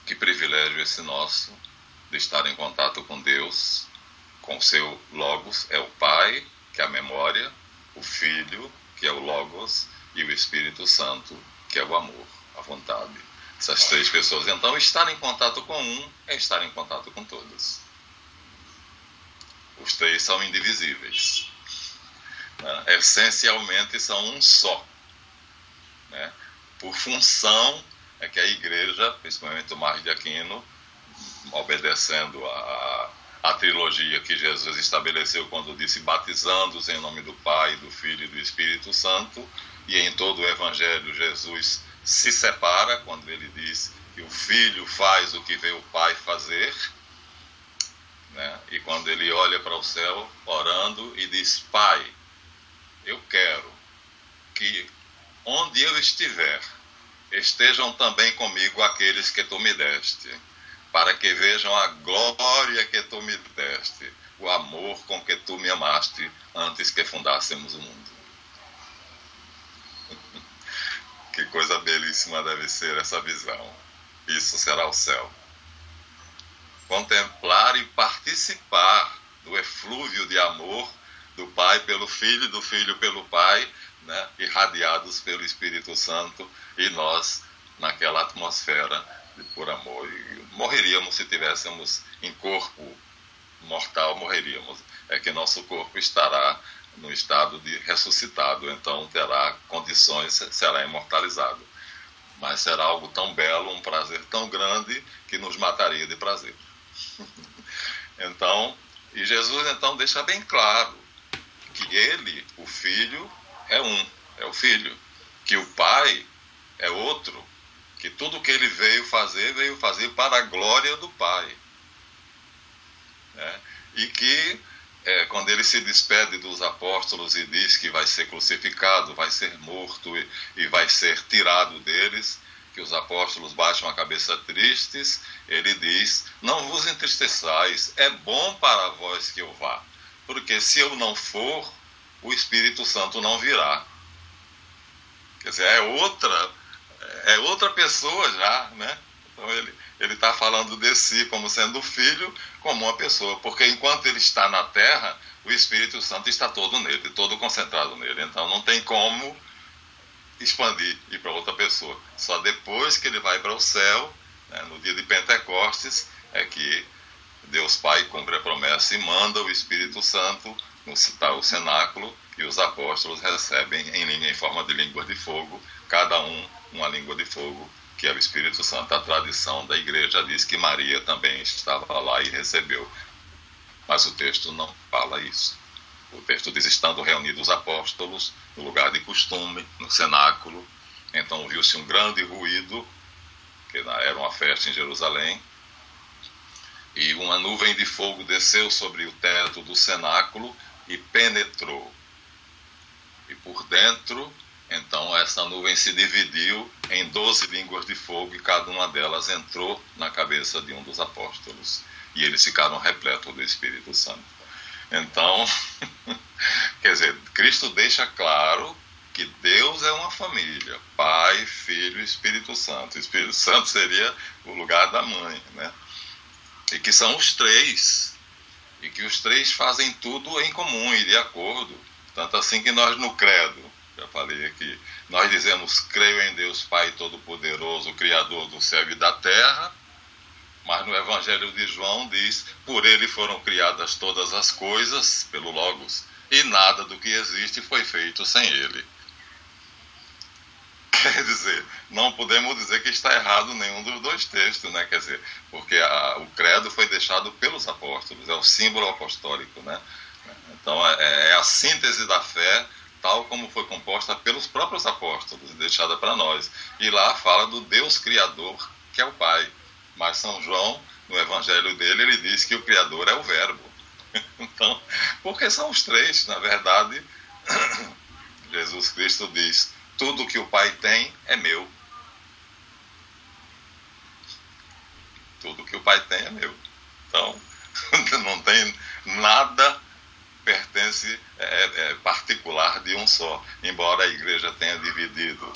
[SPEAKER 1] que privilégio esse nosso de estar em contato com Deus, com o seu Logos, é o Pai, que é a memória, o Filho, que é o Logos, e o Espírito Santo, que é o amor, a vontade. Essas três pessoas. Então, estar em contato com um é estar em contato com todos. Os três são indivisíveis. Essencialmente são um só. Né? Por função é que a igreja, principalmente Tomás de Aquino, obedecendo a trilogia que Jesus estabeleceu quando disse: batizando-os em nome do Pai, do Filho e do Espírito Santo, e em todo o Evangelho Jesus se separa quando ele diz que o Filho faz o que vê o Pai fazer, né? E quando ele olha para o céu orando e diz: Pai, eu quero que onde eu estiver estejam também comigo aqueles que tu me deste, para que vejam a glória que tu me deste, o amor com que tu me amaste antes que fundássemos o mundo. Que coisa belíssima deve ser essa visão. Isso será o céu. Contemplar e participar do eflúvio de amor do Pai pelo Filho e do Filho pelo Pai, né, irradiados pelo Espírito Santo, e nós naquela atmosfera de por amor. E morreríamos se tivéssemos em corpo mortal, morreríamos. É que nosso corpo estará no estado de ressuscitado, então terá condições, será imortalizado. Mas será algo tão belo, um prazer tão grande, que nos mataria de prazer. Então, e Jesus então deixa bem claro que ele, o Filho, é um, é o Filho, que o Pai é outro, que tudo que ele veio fazer para a glória do Pai. E que quando ele se despede dos apóstolos e diz que vai ser crucificado, vai ser morto e vai ser tirado deles, que os apóstolos baixam a cabeça tristes, ele diz: não vos entristeçais, é bom para vós que eu vá, porque se eu não for, o Espírito Santo não virá. Quer dizer, é outra pessoa já, né? Então ele está falando de si como sendo filho, como uma pessoa, porque enquanto ele está na terra, o Espírito Santo está todo nele, todo concentrado nele, então não tem como expandir e ir para outra pessoa. Só depois que ele vai para o céu, né, no dia de Pentecostes, é que Deus Pai cumpre a promessa e manda o Espírito Santo no cenáculo, e os apóstolos recebem em forma de línguas de fogo, cada um uma língua de fogo, que é o Espírito Santo. A tradição da igreja diz que Maria também estava lá e recebeu, mas o texto não fala isso. O texto diz: estando reunidos os apóstolos no lugar de costume, no cenáculo, então ouviu-se um grande ruído, que era uma festa em Jerusalém, e uma nuvem de fogo desceu sobre o teto do cenáculo e penetrou. E por dentro, então, essa nuvem se dividiu em 12 línguas de fogo, e cada uma delas entrou na cabeça de um dos apóstolos. E eles ficaram repletos do Espírito Santo. Então, quer dizer, Cristo deixa claro que Deus é uma família: Pai, Filho e Espírito Santo. O Espírito Santo seria o lugar da mãe, né? E que são os três, e que os três fazem tudo em comum e de acordo. Tanto assim que nós no credo, já falei aqui, nós dizemos: creio em Deus Pai Todo-Poderoso, Criador do céu e da terra. Mas no Evangelho de João diz: por ele foram criadas todas as coisas, pelo Logos, e nada do que existe foi feito sem ele. Quer dizer, não podemos dizer que está errado nenhum dos dois textos, né? Quer dizer, porque o credo foi deixado pelos apóstolos, é o símbolo apostólico, né? Então é a síntese da fé, tal como foi composta pelos próprios apóstolos e deixada para nós. E lá fala do Deus Criador, que é o Pai. Mas São João, no Evangelho dele, ele diz que o Criador é o Verbo. Então, porque são os três, na verdade. Jesus Cristo diz: tudo que o Pai tem é meu. Tudo que o Pai tem é meu. Então, não tem nada pertence particular de um só, embora a igreja tenha dividido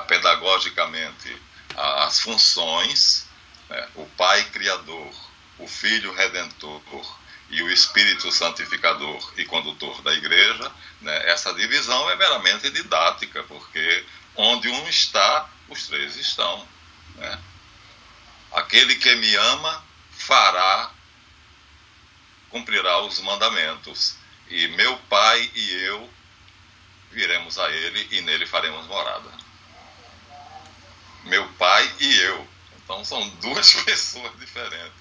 [SPEAKER 1] pedagogicamente as funções, né, o Pai Criador, o Filho Redentor e o Espírito Santificador e Condutor da igreja, né, essa divisão é meramente didática, porque onde um está, os três estão, né? Aquele que me ama cumprirá os mandamentos, e meu Pai e eu viremos a ele e nele faremos morada. Meu Pai e eu. Então são duas pessoas diferentes.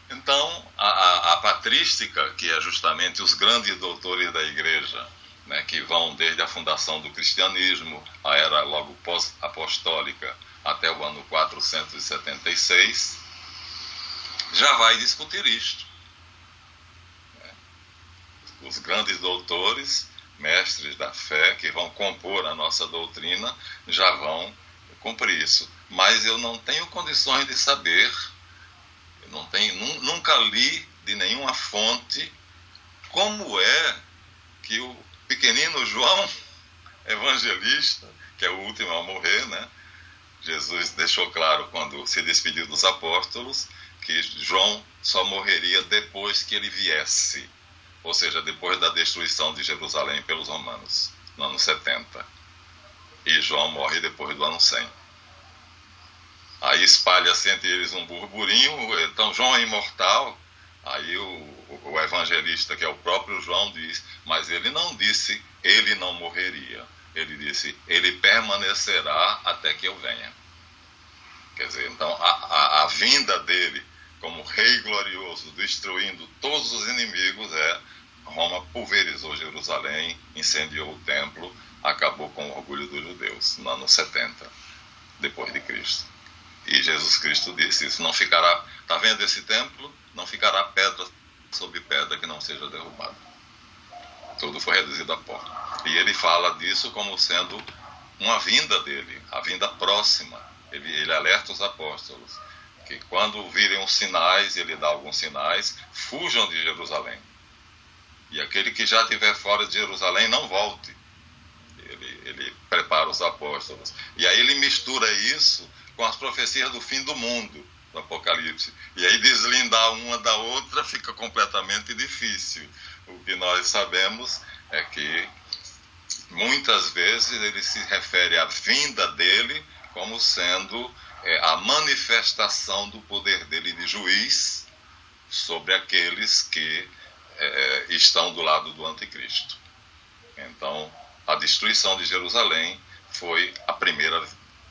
[SPEAKER 1] Então a patrística, que é justamente os grandes doutores da igreja, né, que vão desde a fundação do cristianismo, a era logo pós-apostólica, até o ano 476, já vai discutir isto. Os grandes doutores, mestres da fé, que vão compor a nossa doutrina, já vão cumprir isso. Mas eu não tenho condições de saber, nunca li de nenhuma fonte como é que o pequenino João Evangelista, que é o último a morrer, né? Jesus deixou claro quando se despediu dos apóstolos que João só morreria depois que ele viesse, ou seja, depois da destruição de Jerusalém pelos romanos, no ano 70. E João morre depois do ano 100. Aí espalha-se entre eles um burburinho, então João é imortal. Aí o evangelista, que é o próprio João, diz, mas ele não disse, ele não morreria. Ele disse, ele permanecerá até que eu venha. Quer dizer, então a vinda dele como rei glorioso, destruindo todos os inimigos, Roma pulverizou Jerusalém, incendiou o templo, acabou com o orgulho dos judeus, no ano 70, depois de Cristo. E Jesus Cristo disse isso, não ficará, está vendo esse templo? Não ficará pedra sobre pedra que não seja derrubada. Tudo foi reduzido a pó. E ele fala disso como sendo uma vinda dele, a vinda próxima. Ele alerta os apóstolos que quando virem os sinais, ele dá alguns sinais, fujam de Jerusalém. E aquele que já estiver fora de Jerusalém não volte. Ele prepara os apóstolos. E aí ele mistura isso com as profecias do fim do mundo, do Apocalipse. E aí deslindar uma da outra fica completamente difícil. O que nós sabemos é que muitas vezes ele se refere à vinda dele como sendo a manifestação do poder dele de juiz sobre aqueles que estão do lado do anticristo. Então, a destruição de Jerusalém foi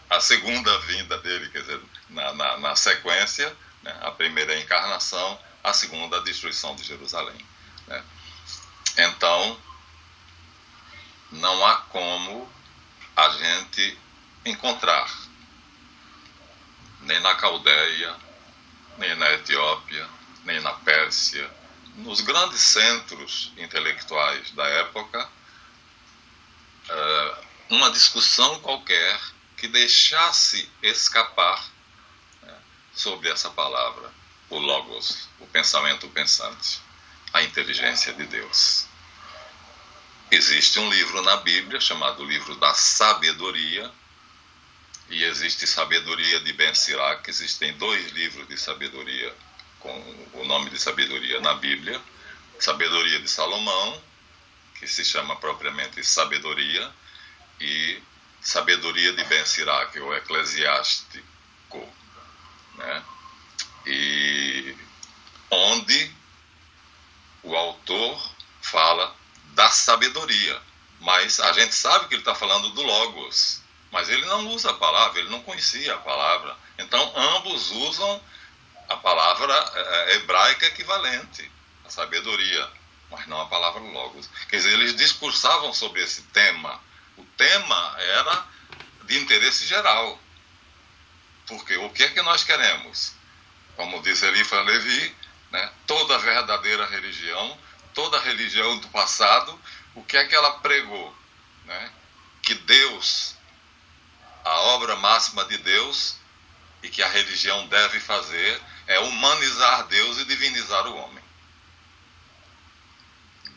[SPEAKER 1] a segunda vinda dele, quer dizer, na sequência, né, a primeira é a encarnação, a segunda a destruição de Jerusalém, né? Então, não há como a gente encontrar, nem na Caldeia, nem na Etiópia, nem na Pérsia, nos grandes centros intelectuais da época, uma discussão qualquer que deixasse escapar, né, sobre essa palavra, o Logos, o pensamento pensante, a inteligência de Deus. Existe um livro na Bíblia chamado Livro da Sabedoria, e existe Sabedoria de Ben Sirac. Existem 2 livros de sabedoria com o nome de sabedoria na Bíblia: Sabedoria de Salomão, que se chama propriamente Sabedoria, e Sabedoria de Ben Sirac, ou Eclesiástico, né? E onde o autor fala da sabedoria, mas a gente sabe que ele está falando do Logos, mas ele não usa a palavra, ele não conhecia a palavra. Então ambos usam a palavra hebraica equivalente, a sabedoria, mas não a palavra Logos. Quer dizer, eles discursavam sobre esse tema. O tema era de interesse geral, porque o que é que nós queremos? Como diz Eliphas Levi, né, toda verdadeira religião, toda religião do passado, o que é que ela pregou? Né? Que Deus, a obra máxima de Deus, e que a religião deve fazer, é humanizar Deus e divinizar o homem.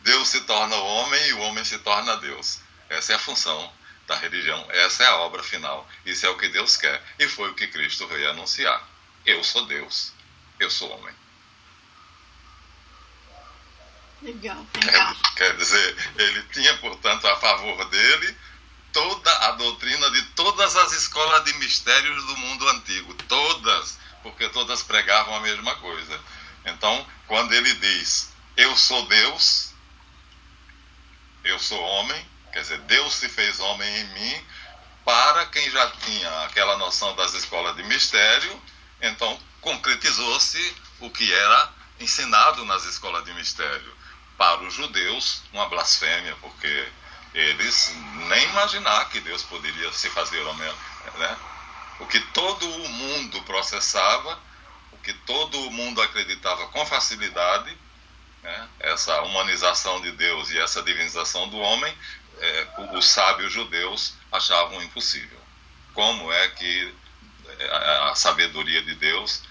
[SPEAKER 1] Deus se torna o homem e o homem se torna Deus. Essa é a função da religião, essa é a obra final. Isso é o que Deus quer, e foi o que Cristo veio anunciar. Eu sou Deus, eu sou homem.
[SPEAKER 2] Legal.
[SPEAKER 1] Quer dizer, ele tinha, portanto, a favor dele toda a doutrina de todas as escolas de mistérios do mundo antigo, todas, porque todas pregavam a mesma coisa. Então, quando ele diz, eu sou Deus, eu sou homem, quer dizer, Deus se fez homem em mim, para quem já tinha aquela noção das escolas de mistério, então concretizou-se o que era ensinado nas escolas de mistério. Para os judeus, uma blasfêmia, porque eles nem imaginaram que Deus poderia se fazer homem, né? O que todo o mundo processava, o que todo o mundo acreditava com facilidade, né? Essa humanização de Deus e essa divinização do homem, os sábios judeus achavam impossível. Como é que a sabedoria de Deus,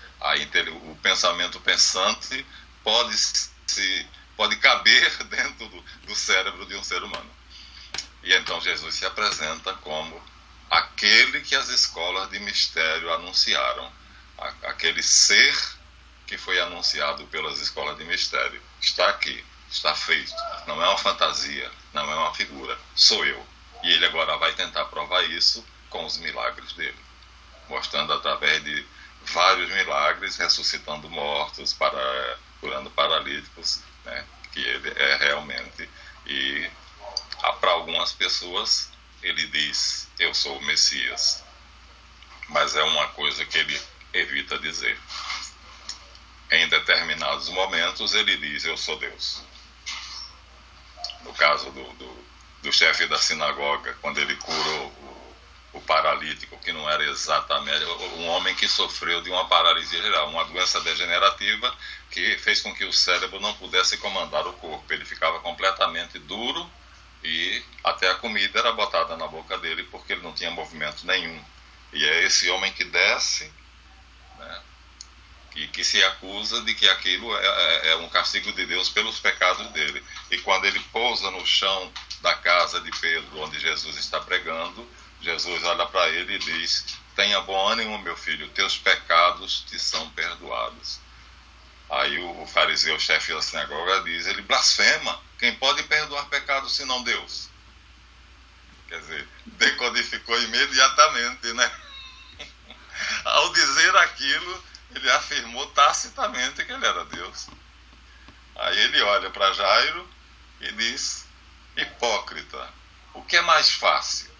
[SPEAKER 1] o pensamento pensante, pode caber dentro do cérebro de um ser humano. E então Jesus se apresenta como aquele que as escolas de mistério anunciaram, aquele ser que foi anunciado pelas escolas de mistério. Está aqui, está feito, não é uma fantasia, não é uma figura, sou eu. E ele agora vai tentar provar isso com os milagres dele, mostrando através de vários milagres, ressuscitando mortos, curando paralíticos, né, que ele é realmente. E para algumas pessoas ele diz, eu sou o Messias, mas é uma coisa que ele evita dizer. Em determinados momentos ele diz, eu sou Deus. No caso do chefe da sinagoga, quando ele curou o paralítico, que não era exatamente um homem que sofreu de uma paralisia geral, uma doença degenerativa que fez com que o cérebro não pudesse comandar o corpo. Ele ficava completamente duro e até a comida era botada na boca dele porque ele não tinha movimento nenhum. E é esse homem que desce, né, que se acusa de que aquilo é um castigo de Deus pelos pecados dele. E quando ele pousa no chão da casa de Pedro, onde Jesus está pregando, Jesus olha para ele e diz, tenha bom ânimo, meu filho, teus pecados te são perdoados. Aí o fariseu, chefe da sinagoga, diz, ele blasfema, quem pode perdoar pecados senão Deus? Quer dizer, decodificou imediatamente, né? Ao dizer aquilo, ele afirmou tacitamente que ele era Deus. Aí ele olha para Jairo e diz, hipócrita, o que é mais fácil?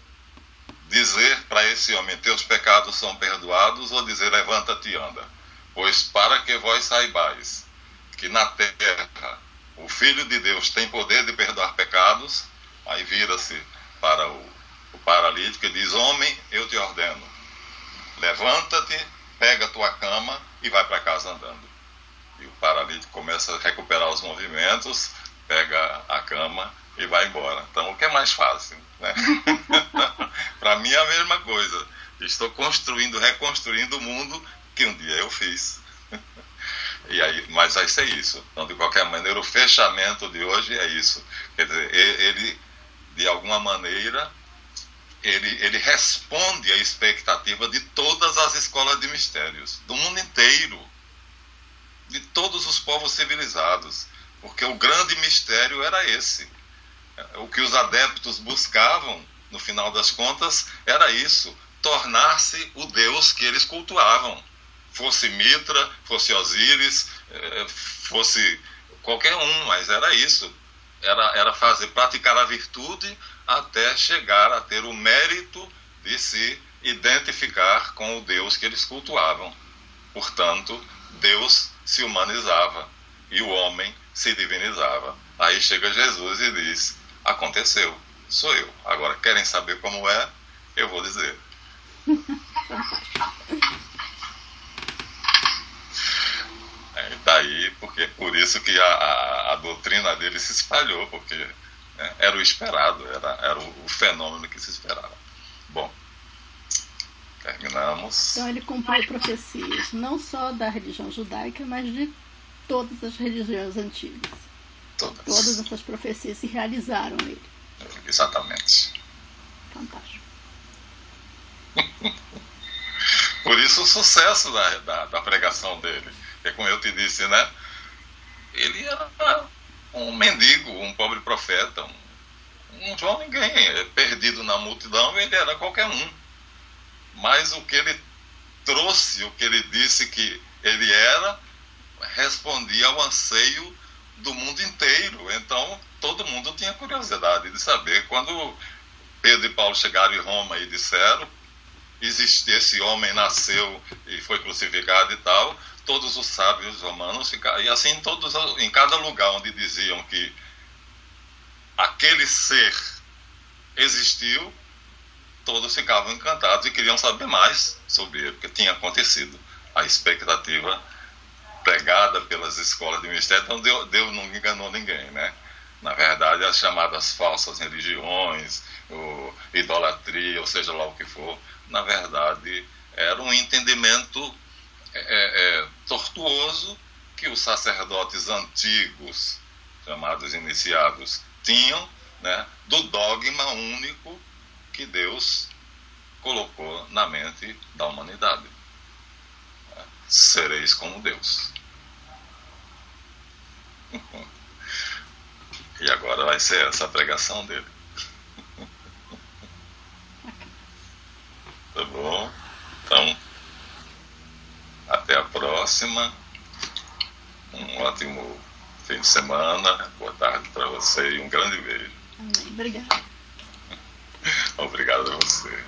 [SPEAKER 1] Dizer para esse homem, teus pecados são perdoados, ou dizer, levanta-te e anda? Pois para que vós saibais que na terra o Filho de Deus tem poder de perdoar pecados, aí vira-se para o paralítico e diz, homem, eu te ordeno, levanta-te, pega a tua cama e vai para casa andando. E o paralítico começa a recuperar os movimentos, pega a cama e vai embora. Então, o que é mais fácil, né? Para mim é a mesma coisa. Estou reconstruindo o mundo que um dia eu fiz. E aí, mas vai ser isso. Então, de qualquer maneira, o fechamento de hoje é isso. Quer dizer, ele de alguma maneira, ele responde à expectativa de todas as escolas de mistérios, do mundo inteiro, de todos os povos civilizados. Porque o grande mistério era esse. O que os adeptos buscavam, no final das contas, era isso, tornar-se o Deus que eles cultuavam. Fosse Mitra, fosse Osíris, fosse qualquer um, mas era isso. Era praticar a virtude até chegar a ter o mérito de se identificar com o Deus que eles cultuavam. Portanto, Deus se humanizava e o homem se divinizava. Aí chega Jesus e diz, aconteceu, sou eu. Agora, querem saber como é? Eu vou dizer. Daí, porque por isso que a doutrina dele se espalhou, porque, né, era o esperado, era o fenômeno que se esperava. Bom, terminamos.
[SPEAKER 2] Então ele cumpriu profecias, não só da religião judaica, mas de todas as religiões antigas. Todas essas profecias se realizaram nele.
[SPEAKER 1] Exatamente.
[SPEAKER 2] Fantástico.
[SPEAKER 1] Por isso o sucesso da pregação dele. É como eu te disse, né? Ele era um mendigo, um pobre profeta, um João ninguém, perdido na multidão, ele era qualquer um. Mas o que ele trouxe, o que ele disse que ele era, respondia ao anseio do mundo inteiro. Então, todo mundo tinha curiosidade de saber. Quando Pedro e Paulo chegaram em Roma e disseram, esse homem nasceu e foi crucificado e tal, todos os sábios romanos ficaram, e assim em cada lugar onde diziam que aquele ser existiu, todos ficavam encantados e queriam saber mais sobre ele, porque tinha acontecido. A expectativa pregada pelas escolas de mistério, então Deus não enganou ninguém, né? Na verdade, as chamadas falsas religiões, ou idolatria, ou seja lá o que for, na verdade, era um entendimento tortuoso que os sacerdotes antigos, chamados iniciados, tinham, né, do dogma único que Deus colocou na mente da humanidade. Sereis como Deus. E agora vai ser essa a pregação dele. Tá bom? Então, até a próxima. Um ótimo fim de semana. Boa tarde para você e um grande beijo.
[SPEAKER 2] Amém. Obrigada.
[SPEAKER 1] Obrigado a você.